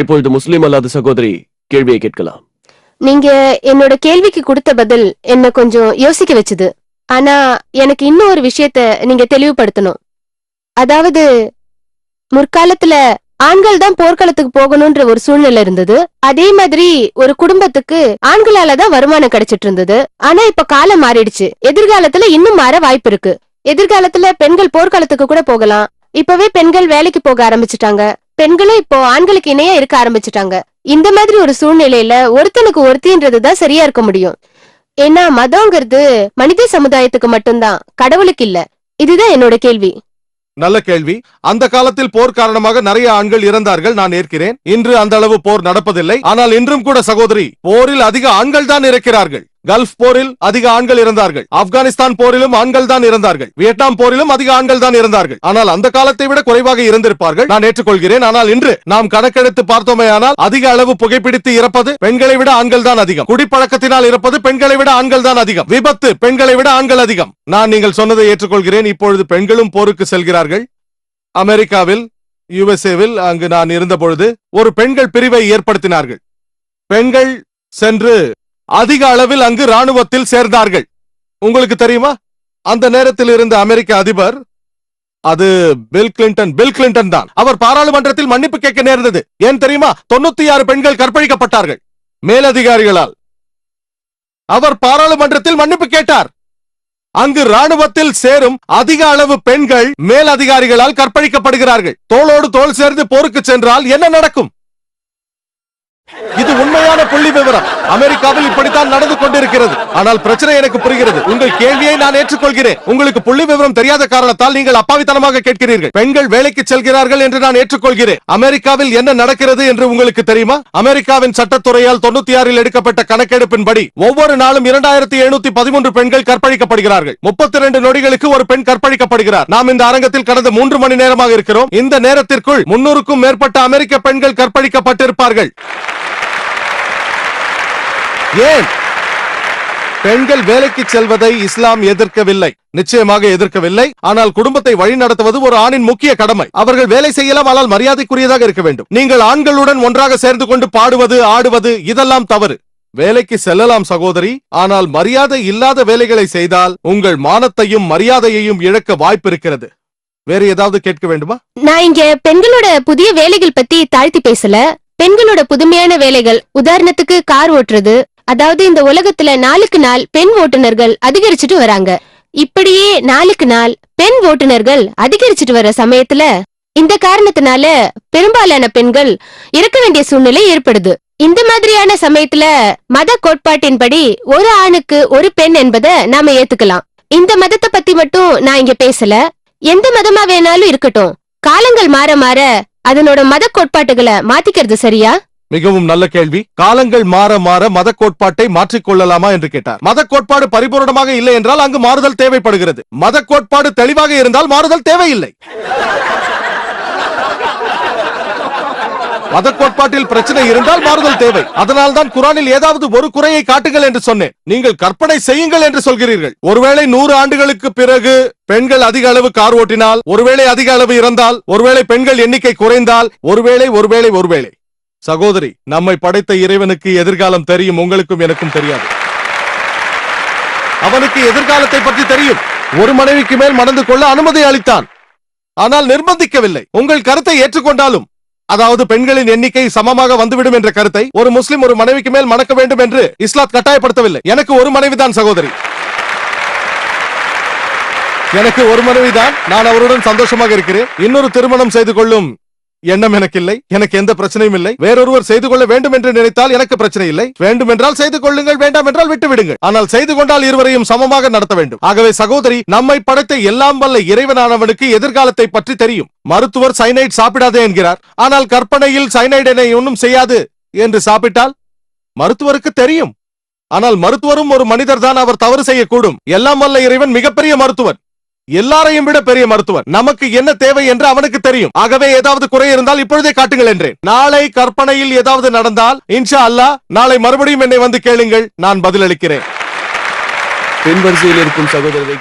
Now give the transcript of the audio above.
இப்பொழுது முஸ்லிம் அல்லாத சகோதரி கேள்வியை கேட்கலாம். நீங்க என்னோட கேள்விக்கு கொடுத்த பதில் என்ன கொஞ்சம் யோசிக்க வச்சுது. ஆனா எனக்கு இன்னும் ஒரு விஷயத்த நீங்க தெளிவுபடுத்தணும். அதாவது முற்காலத்துல ஆண்கள் தான் போர்க்களத்துக்கு போகணும்ன்ற ஒரு சூழ்நிலை இருந்தது. அதே மாதிரி ஒரு குடும்பத்துக்கு ஆண்களால தான் வருமானம் கிடைச்சிட்டு இருந்தது. ஆனா இப்ப காலம் மாறிடுச்சு. எதிர்காலத்துல இன்னும் மாற வாய்ப்பு இருக்கு. எதிர்காலத்துல பெண்கள் போர்க்களத்துக்கு கூட போகலாம். இப்பவே பெண்கள் வேலைக்கு போக ஆரம்பிச்சுட்டாங்க. பெண்களும் இப்போ ஆண்களுக்கு இணையா இருக்க ஆரம்பிச்சுட்டாங்க. இந்த மாதிரி ஒரு சூழ்நிலையில ஒருத்தனுக்கு ஒருத்தின்றதுதான் சரியா இருக்க முடியும். ஏன்னா மதம்ங்கிறது மனித சமுதாயத்துக்கு மட்டும்தான், கடவுளுக்கு இல்ல. இதுதான் என்னோட கேள்வி. நல்ல கேள்வி. அந்த காலத்தில் போர் காரணமாக நிறைய ஆண்கள் இறந்தார்கள், நான் ஏற்கிறேன். இன்று அந்த அளவு போர் நடப்பதில்லை. ஆனால் இன்றும் கூட சகோதரி, போரில் அதிக ஆண்கள் தான் இருக்கிறார்கள். கல்ஃப் போரில் அதிக ஆண்கள் இறந்தார்கள். ஆப்கானிஸ்தான் போரிலும் ஆண்கள் தான் இறந்தார்கள். வியட்நாம் போரிலும் அதிக ஆண்கள் தான் இறந்தார்கள். ஆனால் அந்த காலத்தை விட குறைவாக இருந்திருப்பார்கள், நான் ஏற்றுக்கொள்கிறேன். ஆனால் இன்று நாம் கணக்கெடுத்து பார்த்தோமேயானால் அதிக அளவு புகைப்பிடித்து இறப்பது பெண்களை விட ஆண்கள் தான் அதிகம். குடிப்பழக்கத்தினால் இறப்பது பெண்களை விட ஆண்கள் தான் அதிகம். விபத்து பெண்களை விட ஆண்கள் அதிகம். நான் நீங்கள் சொன்னதை ஏற்றுக்கொள்கிறேன். இப்பொழுது பெண்களும் போருக்கு செல்கிறார்கள். அமெரிக்காவில், யுஎஸ்ஏவில் அங்கு நான் இருந்த பொழுது ஒரு பெண்கள் பிரிவை ஏற்படுத்தினார்கள். பெண்கள் சென்று அதிக அளவில் அங்கு ராணுவத்தில் சேர்ந்தார்கள். உங்களுக்கு தெரியுமா, அந்த நேரத்தில் இருந்த அமெரிக்க அதிபர் அது பில் கிளின்டன் தான். அவர் பாராளுமன்றத்தில் மன்னிப்பு கேட்க நேர்ந்தது. ஏன் தெரியுமா? 96 பெண்கள் கற்பழிக்கப்பட்டார்கள் மேலதிகாரிகளால். அவர் பாராளுமன்றத்தில் மன்னிப்பு கேட்டார். அங்கு ராணுவத்தில் சேரும் அதிக அளவு பெண்கள் மேலதிகாரிகளால் கற்பழிக்கப்படுகிறார்கள். தோளோடு தோள் சேர்ந்து போருக்கு சென்றால் என்ன நடக்கும்? இது உண்மையான புள்ளி விவரம். அமெரிக்காவில் இப்படித்தான் நடந்து கொண்டிருக்கிறது. ஆனால் பிரச்சனை எனக்கு புரிகிறது. உங்கள் கேள்வியை நான் ஏற்றுக்கொள்கிறேன். உங்களுக்கு புள்ளி விவரம் தெரியாத காரணத்தால் நீங்கள் அப்பாவித்தனமாக கேட்கிறீர்கள். பெண்கள் வேலைக்கு செல்கிறார்கள் என்று நான் ஏற்றுக்கொள்கிறேன். அமெரிக்காவில் என்ன நடக்கிறது என்று உங்களுக்கு தெரியுமா? அமெரிக்காவின் சட்டத்துறையால் 96 எடுக்கப்பட்ட கணக்கெடுப்பின்படி ஒவ்வொரு நாளும் 2713 பெண்கள் கற்பழிக்கப்படுகிறார்கள். 32 நொடிகளுக்கு ஒரு பெண் கற்பழிக்கப்படுகிறார். நாம் இந்த அரங்கத்தில் கடந்த 3 மணி நேரமாக இருக்கிறோம். இந்த நேரத்திற்குள் 300க்கும் மேற்பட்ட அமெரிக்க பெண்கள் கற்பழிக்கப்பட்டிருப்பார்கள். ஏன்? பெண்கள் வேலைக்கு செல்வதை இஸ்லாம் எதிர்க்கவில்லை, நிச்சயமாக எதிர்க்கவில்லை. ஆனால் குடும்பத்தை வழிநடத்துவது ஒரு ஆணின் முக்கிய கடமை. அவர்கள் வேலை செய்யலாம், ஆனால் மரியாதைக்குரியதாக இருக்க வேண்டும். நீங்கள் ஆண்களுடன் ஒன்றாக சேர்ந்து கொண்டு பாடுவது, ஆடுவது இதெல்லாம் தவறு. வேலைக்கு செல்லலாம் சகோதரி, ஆனால் மரியாதை இல்லாத வேலைகளை செய்தால் உங்கள் மானத்தையும் மரியாதையையும் இழக்க வாய்ப்பு இருக்கிறது. வேற ஏதாவது கேட்க வேண்டுமா? நான் இங்க பெண்களோட புதிய வேலைகள் பத்தி தாழ்த்தி பேசல. பெண்களோட புதுமையான வேலைகள், உதாரணத்துக்கு கார் ஓட்டுறது. அதாவது இந்த உலகத்துல நாளுக்கு நாள் பெண் ஓட்டுநர்கள் அதிகரிச்சுட்டு வராங்க. இப்படியே நாளுக்கு நாள் பெண் ஓட்டுநர்கள் அதிகரிச்சுட்டு வர சமயத்துல இந்த காரணத்தினால பெரும்பாலான பெண்கள் இறக்க வேண்டிய சூழ்நிலை ஏற்படுது. இந்த மாதிரியான சமயத்துல மத கோட்பாட்டின்படி ஒரு ஆணுக்கு ஒரு பெண் என்பதை நாம ஏத்துக்கலாம். இந்த மதத்தை பத்தி மட்டும் நான் இங்க பேசல. எந்த மதமா வேணாலும் இருக்கட்டும், காலங்கள் மாற மாற அதனோட மத கோட்பாட்டுகளை மாத்திக்கிறது சரியா? மிகவும் நல்ல கேள்வி. காலங்கள் மாற மாற மத கோட்பாட்டை மாற்றிக்கொள்ளலாமா என்று கேட்டார். மத கோட்பாடு பரிபூர்ணமாக இல்லை என்றால் அங்கு மாறுதல் தேவைப்படுகிறது. மத கோட்பாடு தெளிவாக இருந்தால் மாறுதல் தேவையில்லை. மத கோட்பாட்டில் பிரச்சனை இருந்தால் மாறுதல் தேவை. அதனால் தான் குரானில் ஏதாவது ஒரு குறையை காட்டுங்கள் என்று சொன்னேன். நீங்கள் கற்பனை செய்யுங்கள் என்று சொல்கிறீர்கள். ஒருவேளை 100 ஆண்டுகளுக்கு பிறகு பெண்கள் அதிக அளவு கார் ஓட்டினால், ஒருவேளை அதிக அளவு இறந்தால், ஒருவேளை பெண்கள் எண்ணிக்கை குறைந்தால், ஒருவேளை சகோதரி, நம்மை படைத்த இறைவனுக்கு எதிர்காலம் தெரியும். உங்களுக்கும் எனக்கும் தெரியாது. அவனுக்கு எதிர்காலத்தை பற்றி தெரியும். ஒரு மனைவிக்கு மேல் மணந்து கொள்ள அனுமதி அளித்தான், ஆனால் நிர்பந்திக்கவில்லை. உங்கள் கருத்தை ஏற்றுக்கொண்டாலும், அதாவது பெண்களின் எண்ணிக்கை சமமாக வந்துவிடும் என்ற கருத்தை, ஒரு முஸ்லிம் ஒரு மனைவிக்கு மேல் மணக்க வேண்டும் என்று இஸ்லாம் கட்டாயப்படுத்தவில்லை. எனக்கு ஒரு மனைவிதான் சகோதரி, எனக்கு ஒரு மனைவிதான். நான் அவருடன் சந்தோஷமாக இருக்கிறேன். இன்னொரு திருமணம் செய்து கொள்ளும் எண்ணம் எனக்கு இல்லை. எனக்கு எந்த பிரச்சனையும் இல்லை. வேறொருவர் செய்து கொள்ள வேண்டும் என்று நினைத்தால் எனக்கு பிரச்சனை இல்லை. வேண்டும் என்றால் செய்து கொள்ளுங்கள், வேண்டாம் என்றால் விட்டு விடுங்கள். ஆனால் செய்து கொண்டால் இருவரையும் சமமாக நடத்த வேண்டும். ஆகவே சகோதரி, நம்மை படைத்த எல்லாம் வல்ல இறைவனானவனுக்கு எதிர்காலத்தை பற்றி தெரியும். மருத்துவர் சைனைட் சாப்பிடாதே என்கிறார். ஆனால் கற்பனையில் சைனைட் என்னை ஒன்றும் செய்யாது என்று சாப்பிட்டால் மருத்துவருக்கு தெரியும். ஆனால் மருத்துவரும் ஒரு மனிதர் தான், அவர் தவறு செய்யக்கூடும். எல்லாம் வல்ல இறைவன் மிகப்பெரிய மருத்துவர், எல்லாரையும் விட பெரிய மருத்துவர். நமக்கு என்ன தேவை என்று அவனுக்கு தெரியும். ஆகவே ஏதாவது குறை இருந்தால் இப்பொழுதே காட்டுங்கள் என்றேன். நாளை கற்பனையில் ஏதாவது நடந்தால் இன்ஷா அல்லாஹ் நாளை மறுபடியும் என்னை வந்து கேளுங்கள், நான் பதிலளிக்கிறேன். பின் வரிசையில் இருக்கும் சகோதரரை